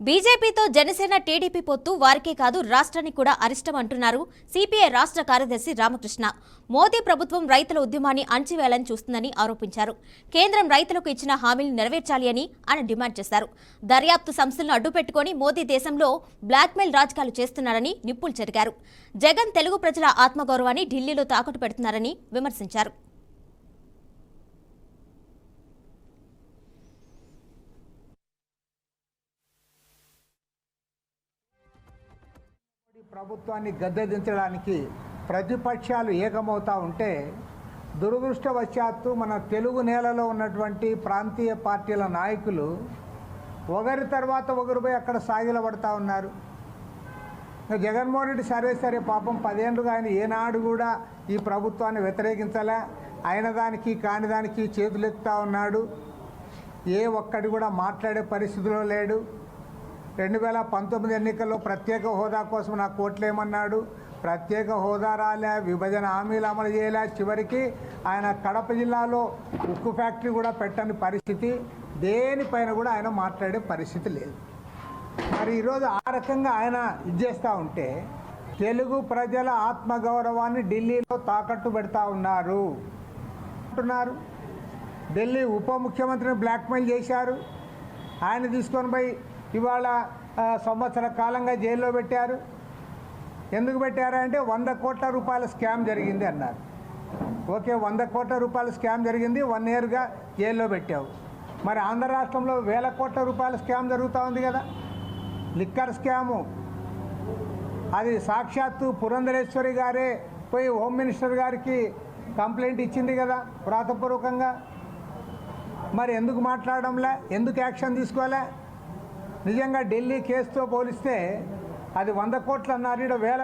బీజేపీతో జనసేన టీడీపీ పొత్తు వారికే కాదు రాష్ట్రానికి కూడా అరిష్టం అంటున్నారు సిపిఐ రాష్ట్ర కార్యదర్శి రామకృష్ణ. మోదీ ప్రభుత్వం రైతుల ఉద్యమాన్ని అణచివేయాలని చూస్తుందని ఆరోపించారు. కేంద్రం రైతులకు ఇచ్చిన హామీలు నెరవేర్చాలి అని ఆయన డిమాండ్ చేశారు. దర్యాప్తు సంస్థలను అడ్డుపెట్టుకుని మోదీ దేశంలో బ్లాక్మెయిల్ రాజకీయాలు చేస్తున్నారని నిప్పులు చెరిగారు. జగన్ తెలుగు ప్రజల ఆత్మగౌరవాన్ని ఢిల్లీలో తాకట్టు పెడుతున్నారని విమర్శించారు. ప్రభుత్వాన్ని గద్దెదించడానికి ప్రతిపక్షాలు ఏకమవుతూ ఉంటే దురదృష్టవశాత్తు మన తెలుగు నేలలో ఉన్నటువంటి ప్రాంతీయ పార్టీల నాయకులు ఒకరి తర్వాత ఒకరిపై అక్కడ సాగిలపడతా ఉన్నారు. జగన్మోహన్ రెడ్డి సరే పాపం 10 ఏళ్ళుగా ఆయన ఏనాడు కూడా ఈ ప్రభుత్వాన్ని వ్యతిరేకించలే. అయిన దానికి కాని దానికి చేతులెత్తుతా ఉన్నాడు. ఏ ఒక్కడి కూడా మాట్లాడే పరిస్థితిలో లేడు. 2019 ఎన్నికల్లో ప్రత్యేక హోదా కోసం నాకు ఓట్లేమన్నాడు. ప్రత్యేక హోదా రాలే, విభజన హామీలు అమలు చేయలే. చివరికి ఆయన కడప జిల్లాలో ఉక్కు ఫ్యాక్టరీ కూడా పెట్టని పరిస్థితి. దేనిపైన కూడా ఆయన మాట్లాడే పరిస్థితి లేదు. మరి ఈరోజు ఆ రకంగా ఆయన ఇచ్చేస్తూ ఉంటే తెలుగు ప్రజల ఆత్మగౌరవాన్ని ఢిల్లీలో తాకట్టు పెడతా ఉన్నారు అంటున్నారు. ఢిల్లీ ఉప ముఖ్యమంత్రిని బ్లాక్మెయిల్ చేశారు. ఆయన తీసుకొని పోయి ఇవాళ సంవత్సర కాలంగా జైల్లో పెట్టారు. ఎందుకు పెట్టారంటే 100 కోట్ల రూపాయల స్కామ్ జరిగింది అన్నారు. ఓకే, 100 కోట్ల రూపాయల స్కామ్ జరిగింది, 1 ఇయర్గా జైల్లో పెట్టావు. మరి ఆంధ్ర రాష్ట్రంలో 1000 కోట్ల రూపాయల స్కామ్ జరుగుతూ ఉంది కదా, లిక్కర్ స్కాము. అది సాక్షాత్తు పురంధరేశ్వరి గారే పోయి హోమ్ మినిస్టర్ గారికి కంప్లైంట్ ఇచ్చింది కదా వ్రాతపూర్వకంగా. మరి ఎందుకు మాట్లాడడంలే, ఎందుకు యాక్షన్ తీసుకోలే? నిజంగా ఢిల్లీ కేసుతో పోలిస్తే అది 100 కోట్లు అన్నారు, 1000